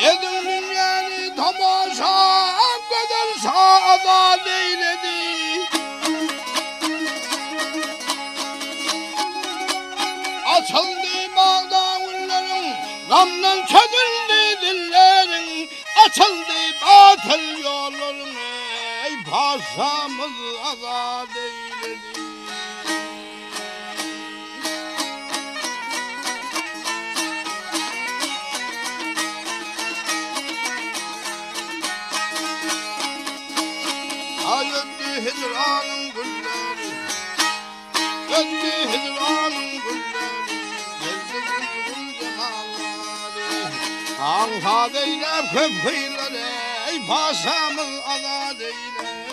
Edin dünyanı tamaşa kadar sağda eyledi. Açıldı bağda güllerin, gamdan çözüldü dillerin. Açıldı batıl yolların, ey paşamız azad eyledi. Ayöndü hicranın gülleri, döndü hicranın gülleri, geldi gül cemalleri. Azad eyle köpküyleri, ey paşamız azad eyle.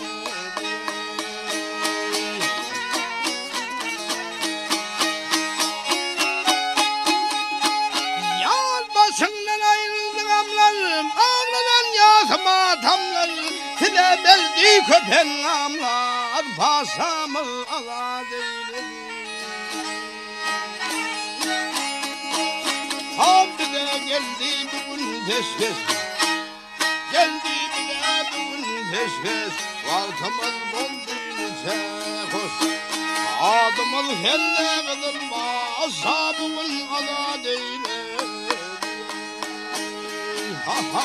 Yar başından ayrıldı gamlarım, ağlanan yasma tamlarım. Sile beldi köpen amlar, paşamız azad eyledi. Hamdi de geldi bugün peşkeş, geldi bile bugün peşkeş. Vartımız bolduysa hoş, adımız helle kılınmaz, bugün azad eyledi. Ha ha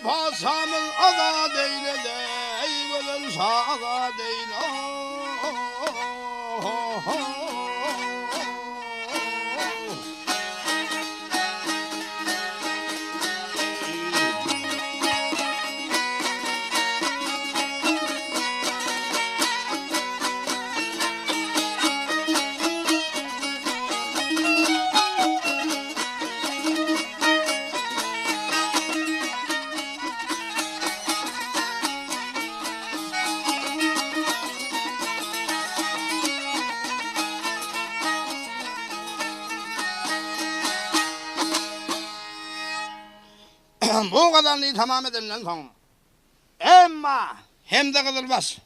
paşamız azad eyle de, ey gözüm azad eyle. Bu kadarlığı tamam edenden sonra emma hem de kızılmaz.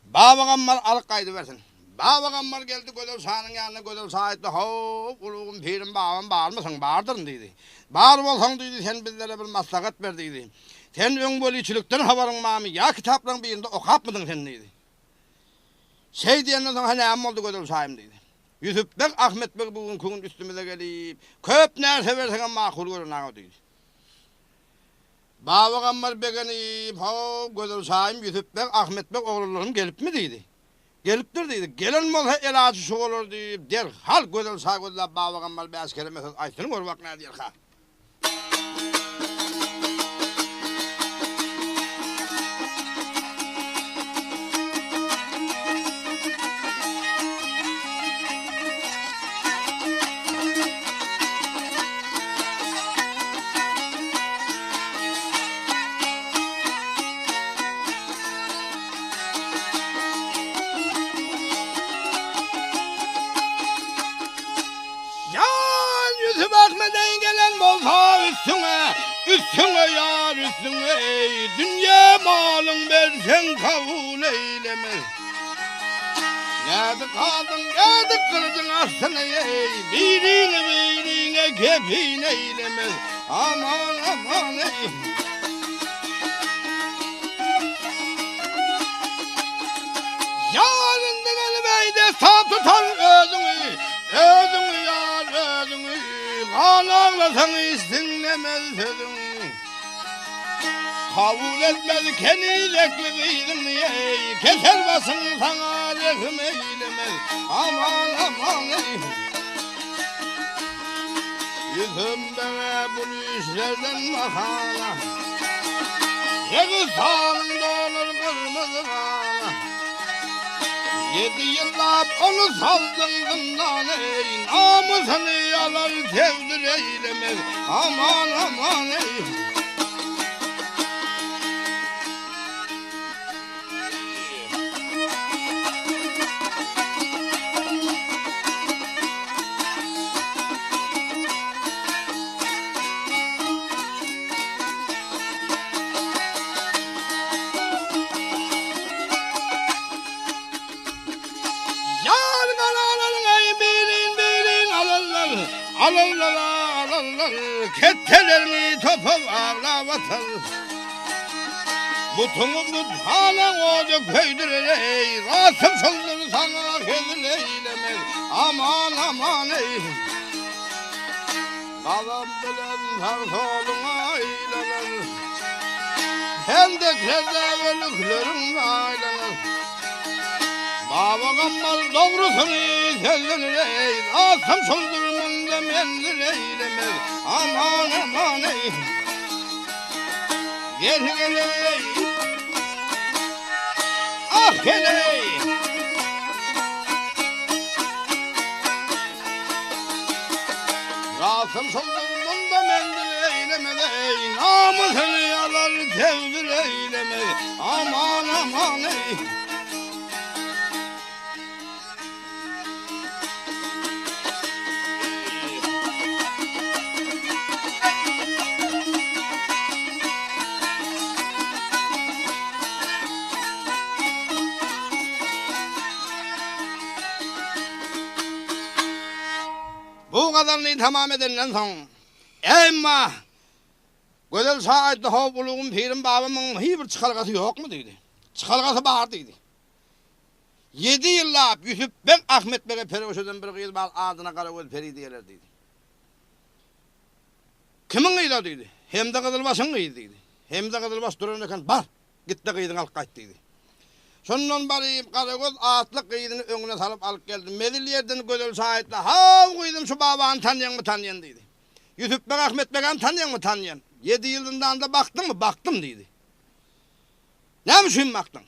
Baba gammar alık kaydı versin. Baba gammar geldi Gödel Şah'ın yanına. Gödel Şah etti, hop uluğum pirim babam bağır mısın, bağırdın dedi. Bağır olsan dedi, sen bizlere bir maslahat ver dedi. Sen ön bölüçülükten havarın mami, ya kitapların birinde okap mıdın sen dedi. Şey diyenden sonra ne am oldu Gödel Şah'ım dedi. Yusuf Bek, Ahmet Bek bugün kuyun üstümüze gelip köp nerse versen makul görün ağa dedi. Baba gammar begenip, hop Gödel Şah'ım, Yusuf Bek, Ahmet Bek oğullarım gelip mi dedi. Geliptir dedi. Gelen olsa el ağacı şu olur deyip derhal Gödel Şah Gödel Baba gammar bir askere mesaj açtırın or bak ne derhal. Bakmadan gelen bolsa üstüne, üstüne yar üstüne, ey dünya malın versen kabul eylemez. Nerede kaldın, nerede kılıcın aslını, ey birine kefin eylemez. Aman aman ey. Yarın elbeyde sağ tutar özünü, özünü yar özünü. Ağlarlasan istinlemez sözün. Kabul etmez kenilekli kıydın ey. Keser basın sana rehm eylemez. Aman aman ey. Yüzümde bu işlerden bakana. Registanında olur kırmızı kana. 7 yıllar onu saldın zindan ey. Namusunu yalar sevdir eylemez. Aman aman ey. Alırlar kettelerini topup ağlavatır. Butumu hala oca köydürey, rasım şıldır sana kedir eylemez. Aman aman ey. Kalan bilen sağ soluna eylenir. Hendeklerde ölüklerin aylanır. Baba gammar doğrusunu söylenir ey, rasım şıldırmında mendir eylemez. Aman aman ey. Gel ey. Ah ey. Rasım şıldırmında mendir eylemez ey. Namusunu yalar tevdir eylemez. Aman aman ey. Bu kadarını tamam edenden son. Emma güzel saatte hovuluğun pirin babamın hiçbir çıkargası yok mu dedi. Çıkargası bağır dedi. 7 yılla Yusuf ben Ahmet Bey'e perişodan bir kız var adına Karagöz Peri diyorlar dedi. Kimin kıydı dedi. Hem de Kızılbaş'ın kıydı dedi. Hem de Kızılbaş dururken bar gitti kıydın alıp kayıt dedi. Sondan barayıp Karagöz atlı kıydını önüne salıp alıp geldi. Medil yerden güzel saatte hav kıydım şu babanı tanıyan mı tanıyan dedi. Yusuf ben Ahmet Bey'e tanıyan mı tanıyan. 7 yılından da baktın mı? Baktım dedi. Ne mi baktın?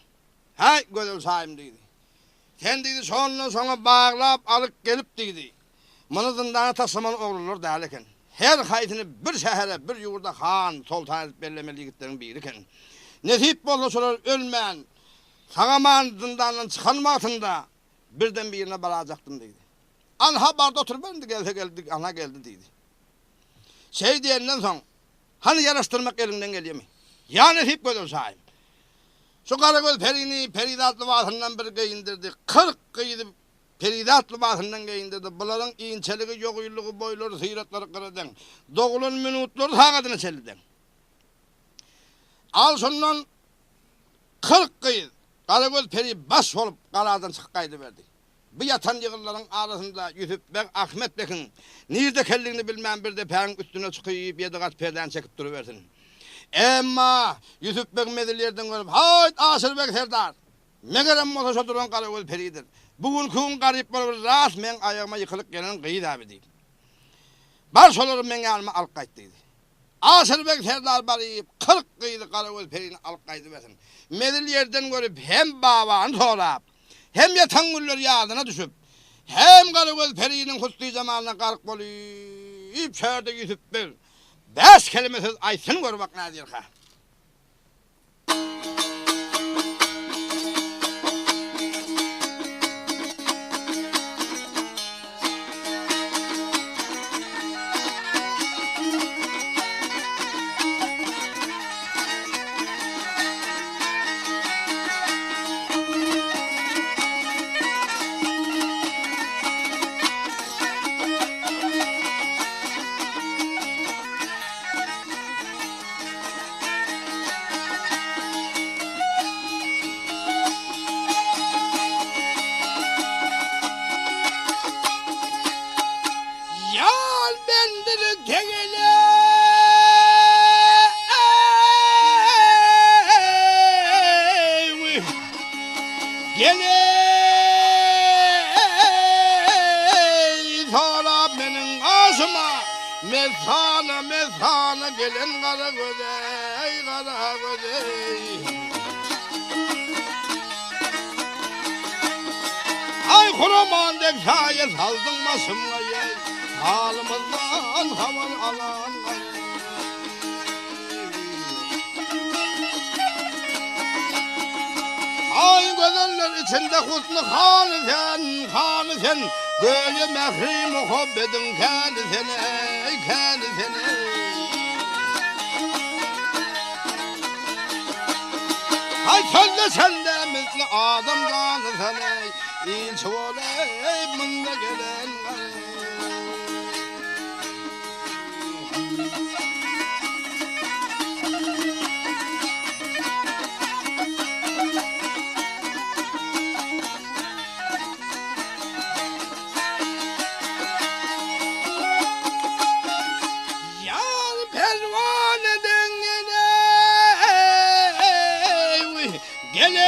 Hay güzel sahim dedi. Sen dedi sonra bağlayıp alıp gelip dedi. Bunu zindana taslaman oğlulur derken. Her hayatını bir şehre bir yurda han sultan edip bellemeli yigitlerin biriken. Nesip olursalar ölmeyen sağaman zindandan çıkanmasında birden bir yerine baracaktım dedi. Anha barda oturup ben de geldik anha geldi dedi. Şey diyenden sonra hani yarıştırmak elinden geliyor mu? Yani hep güzel sahip. Şu Karagöz Peri'ni Peridatlı Vası'ndan bir giyindirdi. 40 kıydı Peridatlı Vası'ndan giyindirdi. Bunların inçeliği, yokuyluğu, boyları, sıyratları kırıdan. Doğulun minutları sağadını çeliden. Al şundan 40 kıydı. Karagöz Peri baş olup karadan çıkkaydı verdi. Bu yatan yığınların arasında Yusuf Bey, Ahmet Bey'in nerede kelliğini bilmem bir de perin üstüne çıkıyıp 7 kat perden çekip duruversin. Emma Yusuf Bey medillerden görüp hayt Asır Bey Serdar. Megerem motoşa duran Karagöz Peri'dir. Bugün kığın garip olur rast men ayağıma yıkılıp gelen kıyıd abi deyip. Baş olurum men yanıma alıp kayıt deydi. Asır Bey Serdar barayıp 40 kıydı Karagöz Peri'ni alıp kaydı versin. Medillerden görüp hem babanı sorap hem yatan güller yağdına düşüp hem Karagöz Peri'nin huslu zamanına karık boluyup şöyle Yusuf Bey 5 kelimesiz aysın gör bak ne diyor ha. Mezana gelen Karagöz ey Karagöz ey. Ay kuraman dek şayet saldın başımla ey. Halımızdan havan alan ay gözeller içinde husnu hanı sen böyle mehri muhabbetin kendi seni ey kendi seni. Ay sözde sende misli adamdan seni ilçi olay bunda gelen Yar pervane dengine geley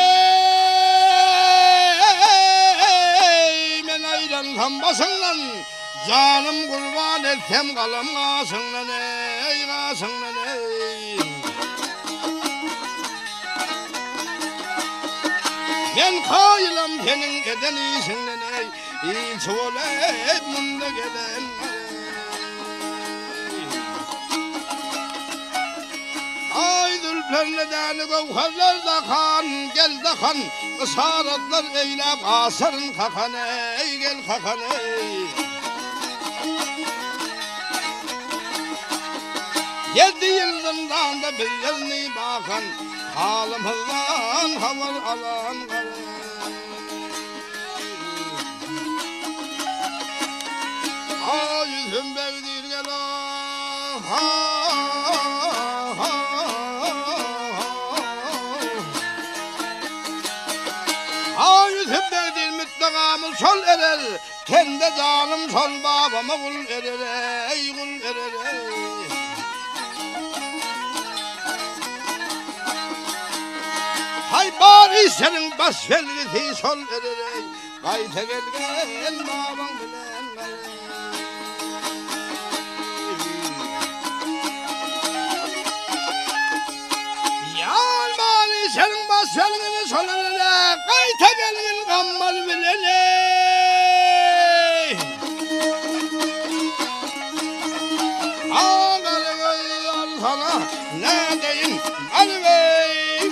men ayran kambasından canım kurban etsem kalam kasından ey kasından ey. Ben kayılam senin eden iyisinden ey İç oley bunda gelen ay zülfernedeni gavharlar da kan gel de kan ısaratlar eyle kasarın kakan ey gel kakan ey. 7 yılından da bir yerini bakan halımızdan havar alan ay yüzüm bewdir gel ay yüzüm bewdir müttekamız sol erer kendi canım sol babama kul erer ey kul erer ey. Hay bari senin basfelgisi sol vererek kayta gelgen babam bilen yar bari senin basfelgisi sol vererek kayta gelgen gammal bilen ağalı al sana ne deyin alvey.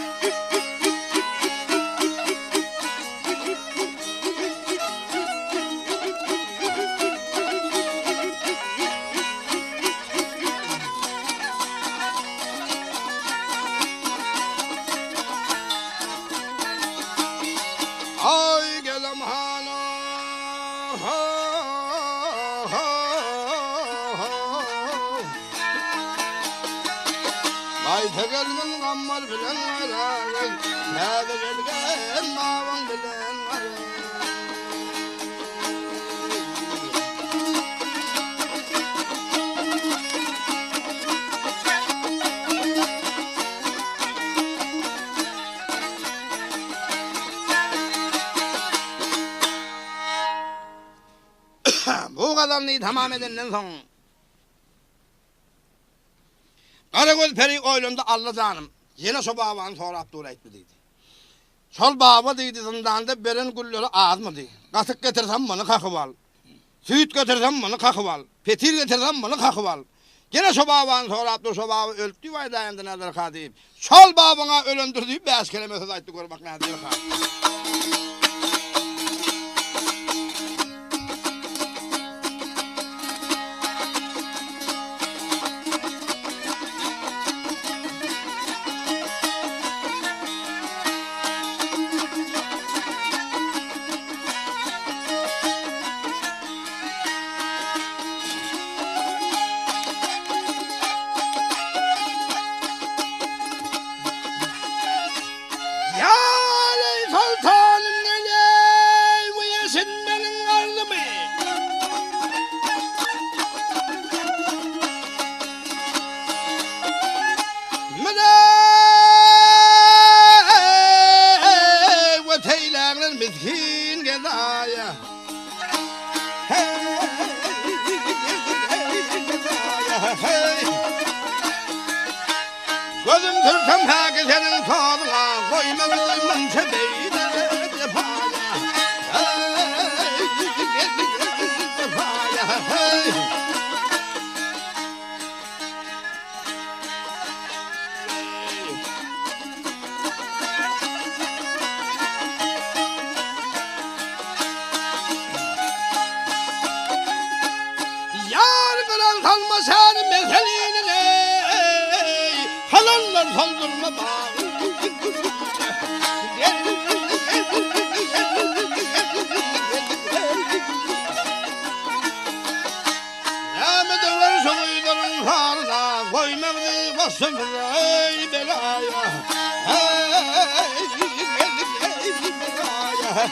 Ay gelem hana kayta gelgen gammar bilen aray nerede gelgen babam bilen aray. Bu kadarını tamam edenden sonra Karagöz peri oylumda Allah canım yine so babanın sonra Abdullah etmediydi. Sol baba deydi zindanda beren gülleri ağız mı deydi. Katık getirsem bana kakıp al. Süt getirsem bana kakıp al. Petir getirsem bana kakıp al. Yine so babanın sonra Abdullah so baba öldü vay dayandı nedir kadıyım. Sol babana ölündürdüğü 5 kelimesi ayıttı görmek nedir kadıyım. Miskin gedaya gözüm tursam haki senin tadına koyma gözümün tebeyde defaya kalma sen meselini halanlar saldırma bağ başım ey belaya. Ey belaya.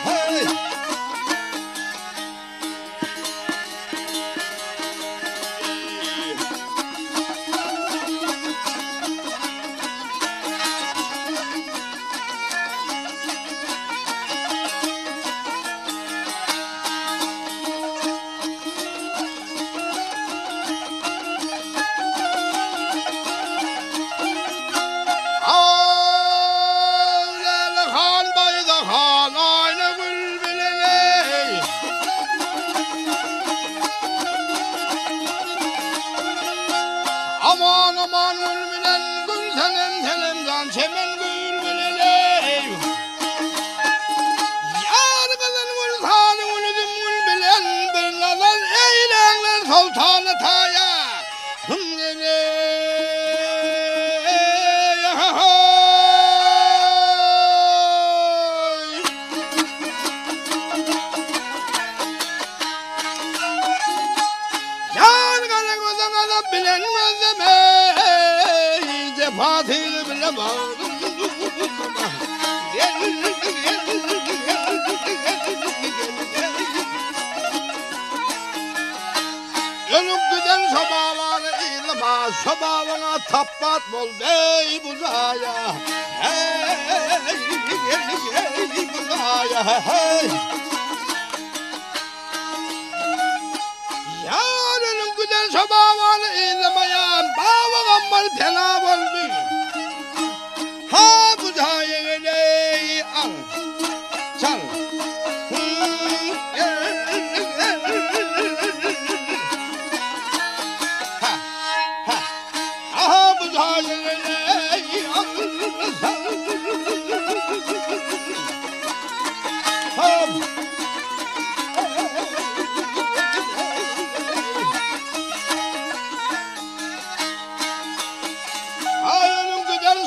Aman aman gülbilen gül senem telemden çemen gül bileley. Yar kızın gül tanı gülüdüm gül bilen bir nazar eylenler sultanı taya. Bilen gözleme cefatıyla bile bağırdım. Ölüp giden sobaları ilma, sobağına tappat bol ey buzaya. Ey buzaya. Yarın güzel sabahını izlemeye bağlı var fena oldu. Ha bu da yine al çal. Ha ha. Ha bu da yine al çal. Ha.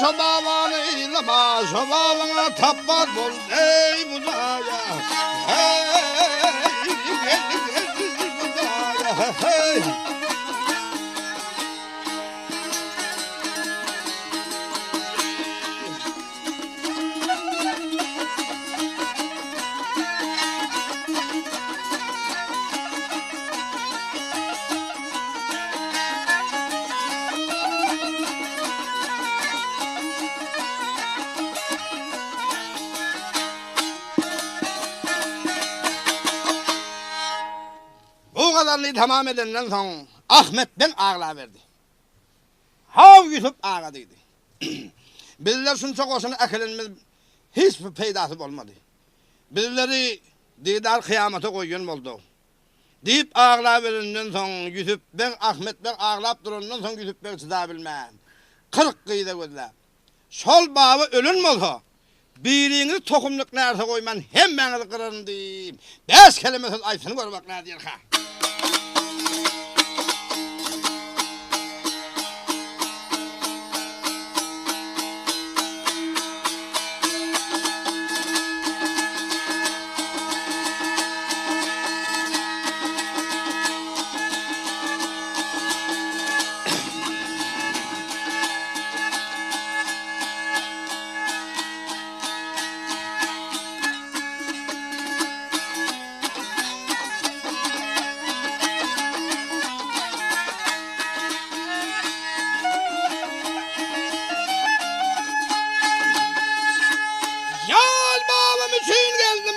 Sobağını ilma, sobağına tappat bol ey buzaya. Hey buzaya. Hey. Bu kadarını tamam edenden sonra Ahmet'ten ağla verdi. Hav Yusuf ağladıydı. Bizler şun çok olsun ekilenimiz hiçbir peydası olmadı. Bizleri didar kıyamete koyun oldu. Deyip ağla verinden sonra Yusuf ben Ahmet ben ağlap durundan sonra Yusuf ben size bilmem. 40 kıyıda gözler. Sol bağı ölün mü olsa? Biriniz tokumluk nerede koyman hemen kırarım diyeyim. 5 kelimesiz ayısını görmek ne diyor ha?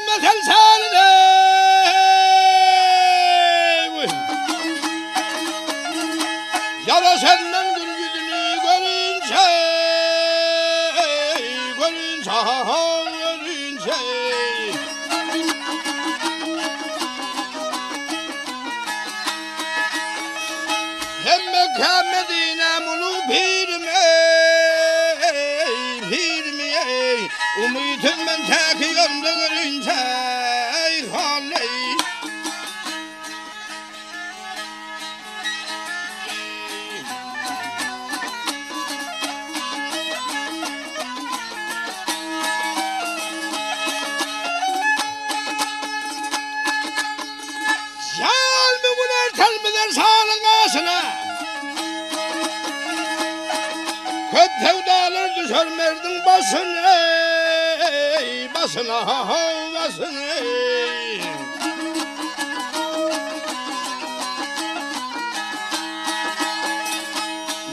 Mesel saline ya da senden gül yüzünü görünce hem Mekke Medine mulu pirme umudum ben tek yolda görünce haley. Yal mı bunlar telmiler sağlığın ağasına? çömerdin başını, başına başını.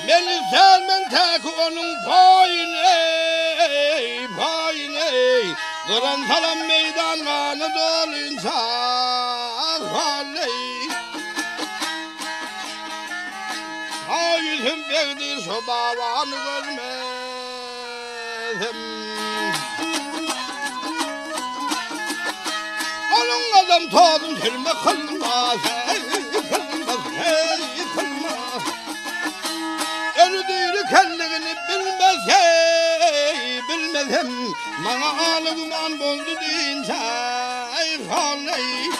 Beni sermen tek onun payını, payını. Kıran salam meydan kanı dolunca haley. Ha yüzüm bektir şu babanı görmedim. Onun adam toğdum tilme kılmaz, kılmaz, kılmaz. Ölüdüğünü kendini bilmez, bilmezim. Bana ağlı duman buldu deyince haley.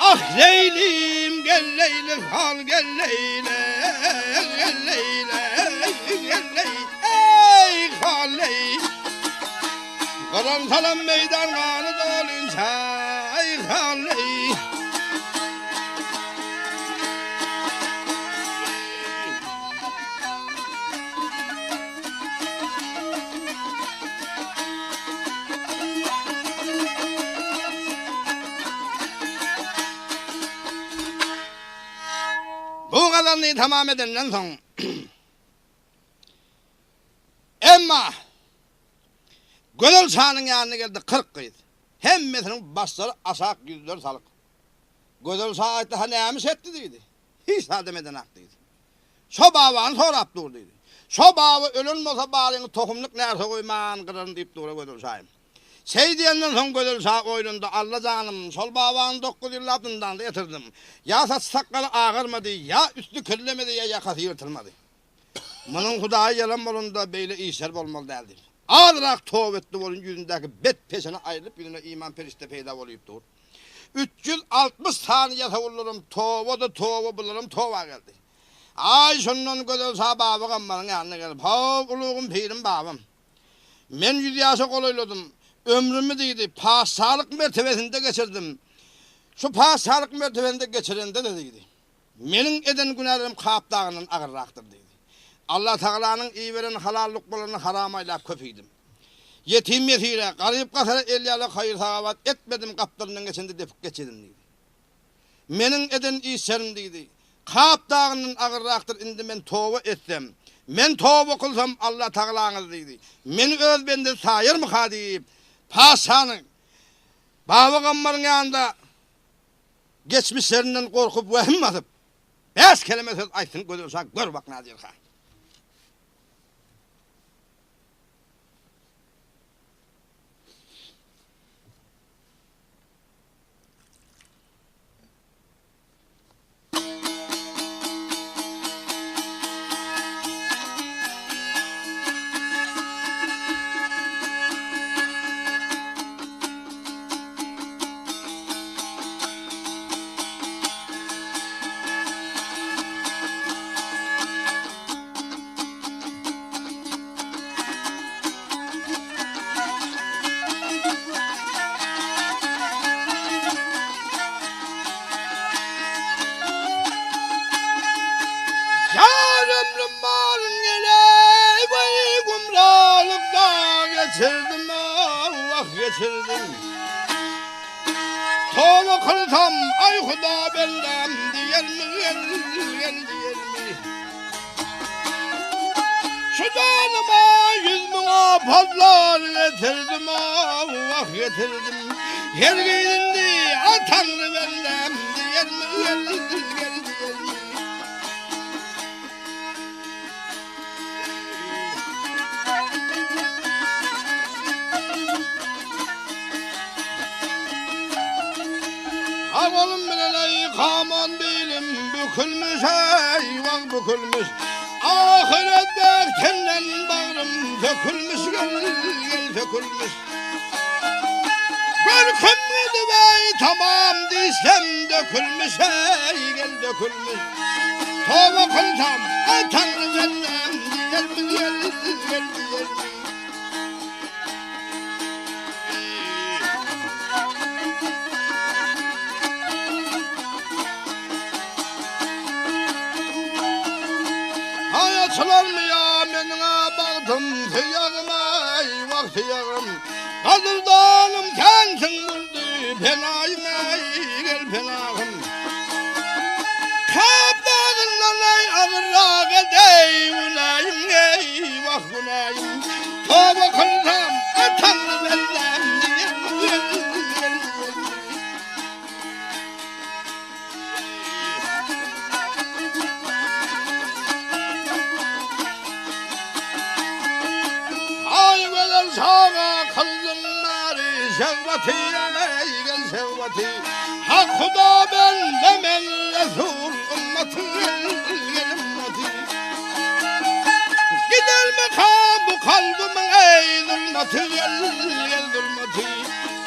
Ah Leylim gel Leylim hal gel Leyle gel Leyle gel Leyle ey hal Ley. Karan salam meydan kanı dolunca ey hal Ley. Bu kadarını tamam edenden sonra emma Gödel Şah'ın yanına geldi 40 kıydı. Hemmesinin başları aşağı yüzleri salık. Gödel Şah ayette ha neymiş etti dedi. Hiç demeden haklıydı. Şu babanı sorap durduydu. Şu baba ölün olsa bağlayın tohumluk nerede koyman kırarın deyip durdu Gödel Şah'ım. Şey diyenden son Gödel Şah oyununda Allah canım sol babanın 9 yıl altından da yatırdım. Ya saç sakalı ağırmadı, ya üstü kirlemedi, ya yakası yırtılmadı. Bunun hudayı yalan bolunda böyle işler olmalı değildir. Ağırarak tövbe etti olun yüzündeki bet peşine ayrılıp yüzüne iman perişte peyda olup dur. 360 saniye savulurum, tövbe bulurum, tövbe geldi. Ay şunun Gödel Şah babı kammarın yanına gelip, ha uluğum pirim babam. Men 100 yaşa koloyladım. Ömrümü deydi, sağlık mertebesinde geçirdim. Şu sağlık mertebesinde geçirende de deydi. Menin eden günahlarım Kap Dağı'nın ağırraktır deydi. Allah Teala'nın iyi veren halallık bulunu haramayla köpüydüm. Yetim yetire, garip kasara elyalı hayır savabat etmedim kaplarının geçinde defuk geçirdim deydi. Menin eden işlerim deydi. Kap Dağı'nın ağırraktır indi men tövbe etsem. Men tövbe kılsam Allah Teala'nız deydi. Meni öz bende sayır mı ha deyip. Paşanın Baba Kammar'ın yanında geçmişlerinden korkup vehim atıp 5 kelime söz aytın Gödel Şah gör bak Nadir Han. Geçirdim Allah geçirdim. Tövbe kılsam ay Huda benden diyer mi diyer mi? Şu canıma 100 buna fazla getirdim Allah getirdim. Yer giydindi ay Tanrı benden diyer mi? Oğlum bileley kaman bilim bükülmüş eyvah bükülmüş. Ahirette tenden bağrım dökülmüş gel dökülmüş. Görküm gidi bey tamam diysem dökülmüş gel dökülmüş. Tövbe kılsam ay Tanrı cennem Hayatçılar mı ya menine baktım tıyağıma vak tıyağım Kadırdanım sensin buldu penayım gel penayım Kaptanından ay ağırrak edey unayım vak unayım Tövbe kılsam tanrı benden Sağa kıldım nari şevvati gel şevvati Hak Huda ben Resul ümmeti gel ümmeti Gider makam bu kalbim ey zulmeti gel zulmeti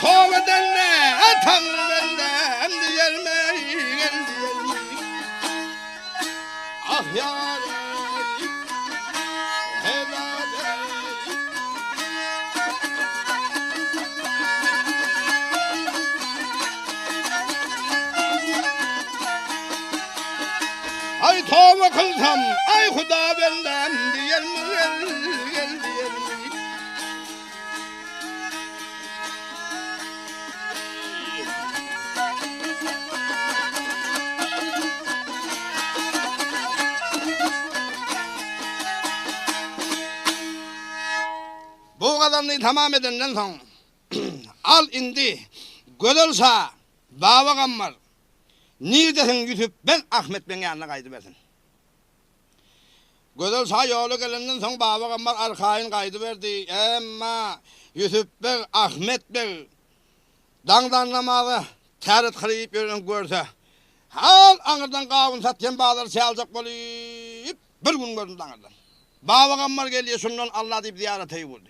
Tövbe denle tanrı benden diyerme gel diyerme Ah ya Ay tövbe kılsam ay Huda benden diyer mi gel diyer mi Bu kadarını tamam edenden sonra al indi görülse baba kammar Neredesin Yusuf? Ben Ahmet Bey'in yanına kaydıversin. Gözel sağ yolu gelenden sonra baba kammar arkayın kaydıverdi. Ama Yusuf Bey, Ahmet Bey dandanlamalı terit kırıyıp görse hal anırdan kavun satken bağları çalacak olup bir gün gördüm anırdan. Baba kammar geliyor şundan Allah deyip ziyareteyi vurdu.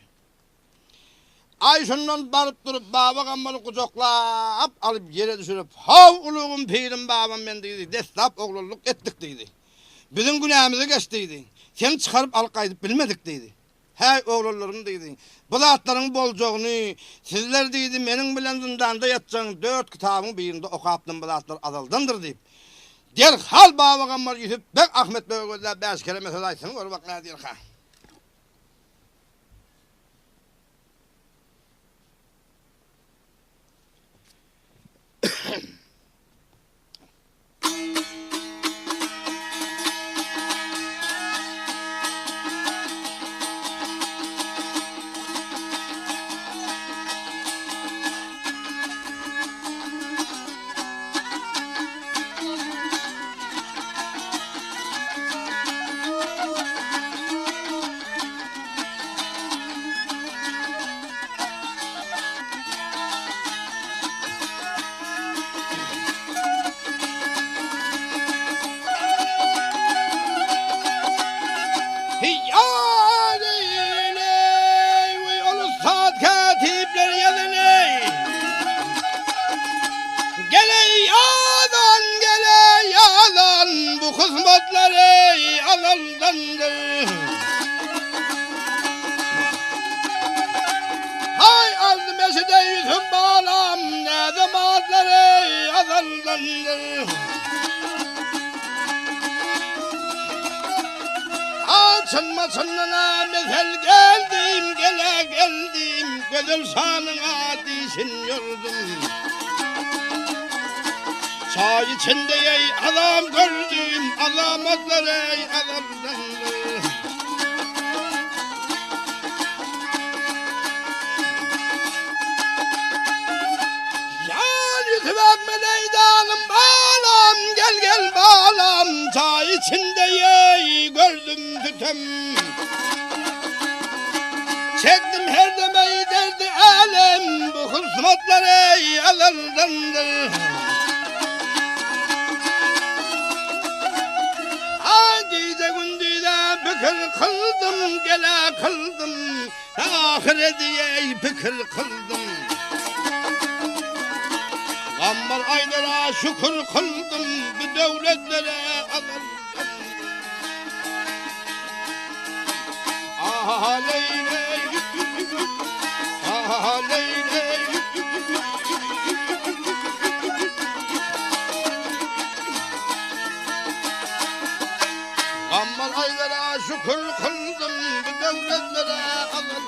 Ay şundan barıp durup baba kammarı kucaklap alıp yere düşürüp hav uluğum pirim babam ben dedi destap oğlulluk ettik dedi. Bizim günahımızı geçtiydi. Seni çıkarıp alıp kaydıp bilmedik dedi. Hey oğlullarım dedi. Bu zatların bolcoğunu sizler dedi benim bilen zindanda yatacağın 4 kitabın birinde okuyaptım bu zatlar azaldındır deyip. Derhal baba kammar Yusuf Bey Ahmet Bey'e gözler 5 kere mesaj açsın var bak ne derhal. Kısmetleri azaldandır. Hay aldım eşide yüzüm bağlam ne zamanları azaldandır. Açınma çınına mesel geldim gele geldim gözül sanına dişin yordum. Çay içinde ey adam gördüm, alamatlar ey adamdandı. Yan Yusuf Ahmet eydanım bağlam, gel gel bağlam. Çay içinde ey gördüm tütem. Çektim her demeyi derdi alem, bu kısmetler ey adamdandı. Gece gündüze fikir kıldım, gele kıldım, ahire diye fikir kıldım. Gammar aylara şükür kıldım, bir devletlere alırdım. Leyley. Aman aylara şükür kıldım, bu devletlere alın.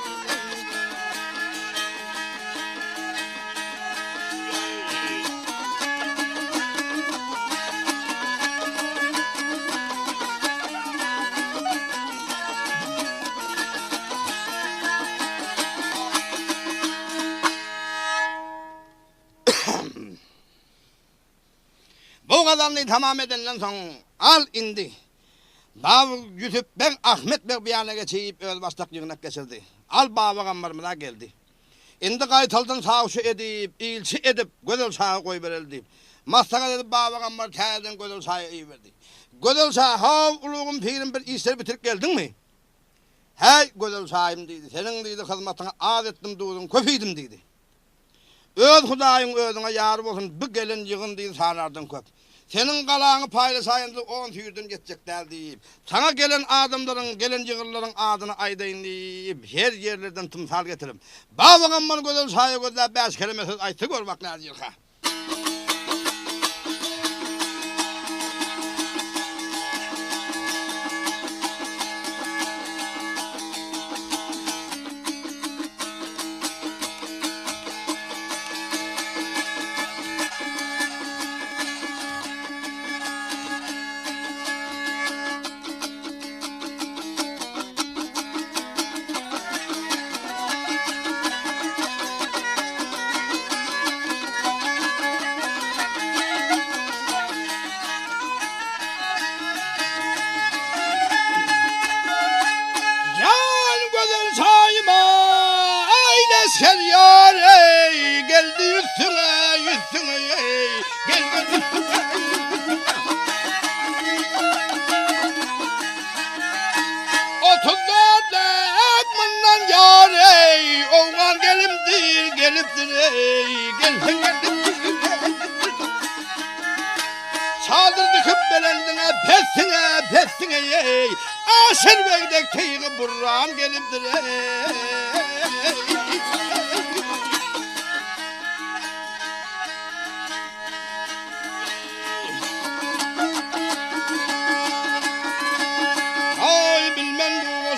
Bu kadarını tamam edenden sonra al indi. Bav Yusuf ben Ahmet Bey bir yana geçeyip öl bastak yığınak geçirdi. Al baba gambarımına geldi. İndi kayıtaldın sağışı edip, ilçi edip, gödül sağa koy verildi. Mastaka dedi baba gambar teyden gödül sağa iyi verdi. Gödül sağa hav uluğum pirim bir işleri bitirip geldin mi? Hey gödül sağım dedi. Senin dedi hizmetine adettim doğdun, köpüydüm dedi. Öz Hudayın özüne yar olsun, bu gelin yığın dedi sarardın köp. Senin kalağını paylaşayınca 10 tüyürdün geçecekler deyip, sana gelen adamların, gelen yığırların adını aydayın deyip, her yerlerden tımsal getirim. Babağım bana gözel sahaya gözler 5 kere mesaj aytı gör bak ne yılka. Gel yar ey, geldi yüzüne yüzüne ey, geldi yüzüne. Otuzlarda ekmandan yar ey, oğlan gelimdir geliptir ey, geldi geldi. Çaldırdı kübbelendine pesine pesine ey, aşır beydek teyini burran geliptir ey.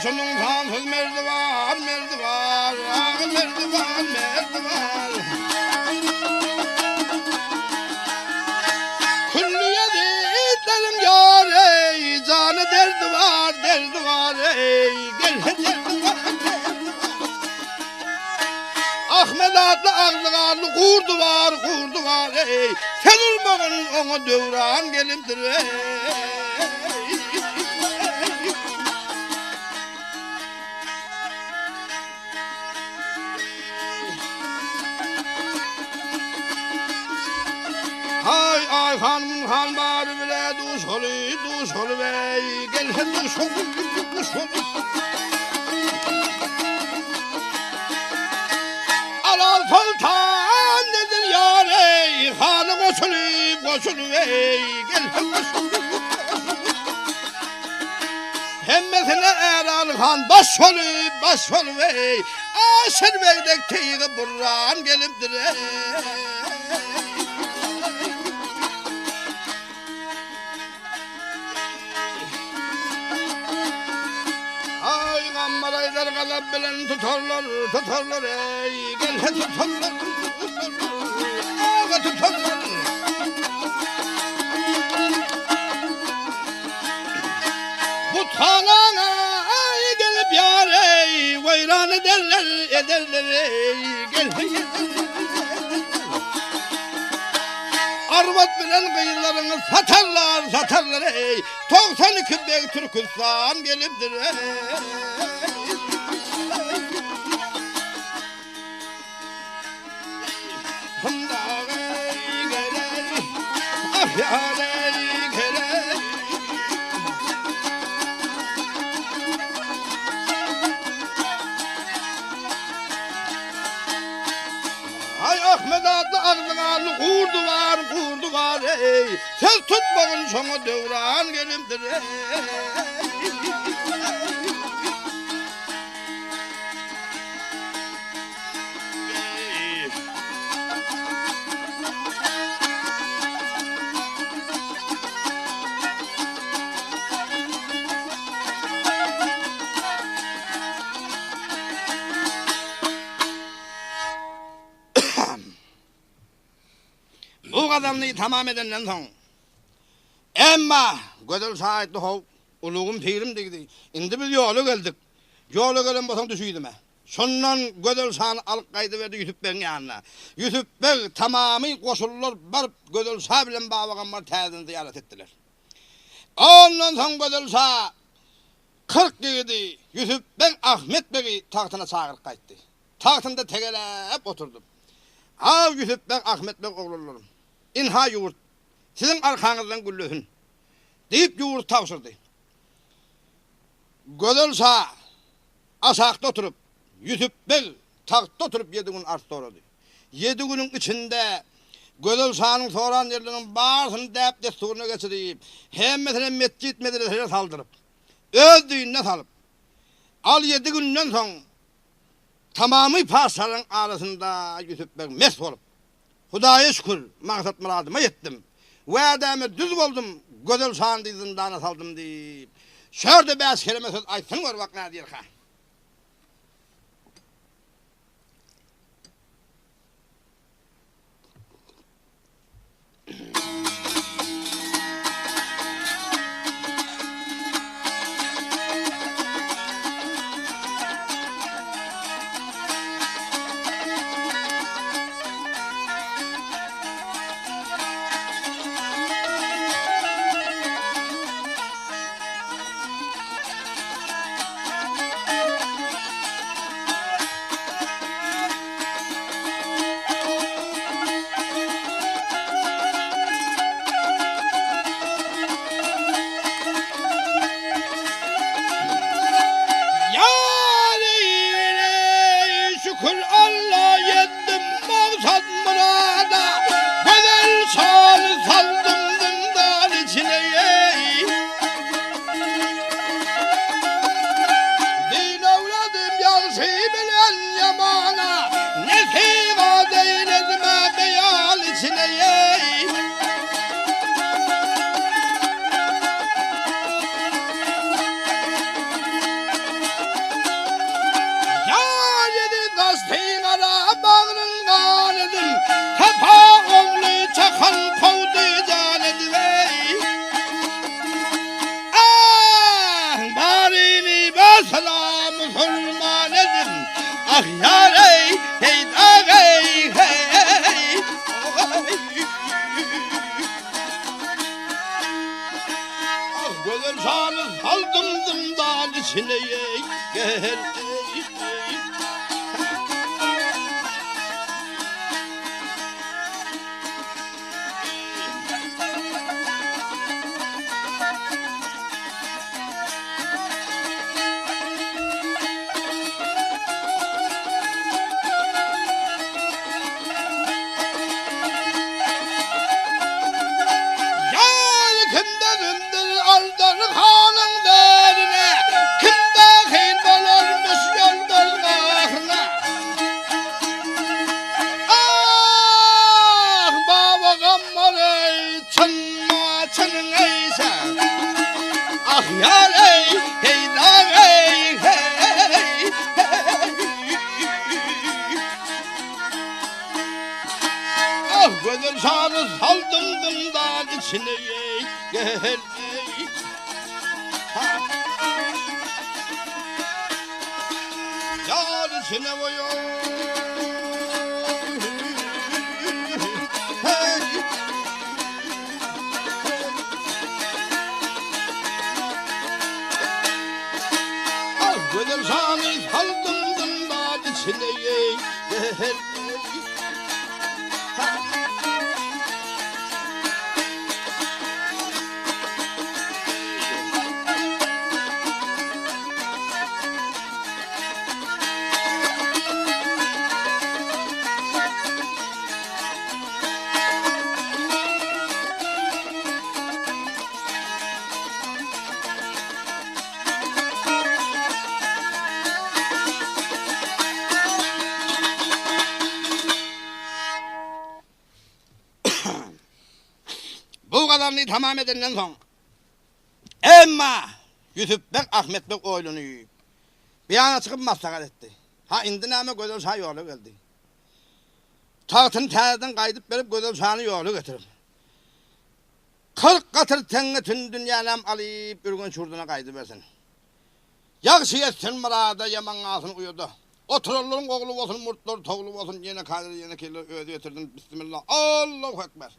Şunun kansız merdivan, merdivan, ah merdivan, merdivan. Külliye ditlerim yar ey, canı derdi var ey, gel derdi var. Ahmet adlı ağzı kurdu var ey, sen olmağın ona dövran gelimdir ey. Ay hanım bari bile duş olu bey, gel duş olu. Alal sultan nedir yar ey, hanım koşulu ey, gel duş olu. Hemmesine Eral Han baş olu ey, aşır beydek teyini burran gelimdir ey. Maraylar kalap bilen tutarlar ey, gel tutarlar, tutarlar. Bu talana gelip yar ey, vayran ederler ey, gel. Arvat bilen kıyılarını satarlar ey, 92 bey Türkistan gelipdir ey. Ay Ahmet adlı ağzına kurdu var ey, sen tutmağın sonu devran gelimdir ey. Bu kadarını tamam edenden son. Emma Gödel saatli hov uluğum pirim dedi. Indi biz yolu geldik. Yolu gelen basan düşüydüm he. Sondan Gödel sağını alıp kaydı verdi Yusuf Bey'in yanına. Yusuf Bey tamamı koşullar barıp Gödel sağ bilen bağlaganlar tezini ziyaret ettiler. Ondan son Gödel sağ 40 yedi Yusuf Bey Ahmet Bey'i tahtına çağırıp kaydı. Tahtında tegelep oturdum. Av Yusuf Bey Ahmet Bey oğullarım. İnha yurt. Sizin arkanızdan güllühün. Deyip yurt tavsırdı. Gödel sağ asakta oturup Yusuf Bey tahtta oturup 7 gün art doğradı. 7 günün içinde Gödel sağının soran yerlerinin bağırsını deyip desturuna geçirip hem mesela mescit medreseye saldırıp öz düğününe salıp al 7 günden son tamamı parçaların arasında Yusuf Bey mest olup Hudaya şükür maksat muradıma yettim. Vademe düz oldum Gödel sağın zindana saldım deyip şöyle 5 kelime söz aytsın var bak ne diyor ha. Gödel sağını saldım zindan içine gel. Gödel sağını saldım zindan içine gel. Yar içine koyuyor. Gödel sağını saldım zindan içine gel. Bu kadarını tamam edenden son. Emma Yusuf Bey Ahmet Bey oğlunu bir yana çıkıp maslahat etti. Ha indi neme Gödel sağ yolu geldi. Tahtını tənədən qayıdıb verib Gözəl Şah'nı yolu götürüp. 40 katır tenge tün dünyanam alıp bir gün şurduna qayıdıb versin. Yağşı yetsin mırada yaman ağasını uyudu. Otururların oğlu olsun, murtlar toğlu olsun, yine kadir, yine kirli ödü yetirdin. Bismillah, Allahu Ekber.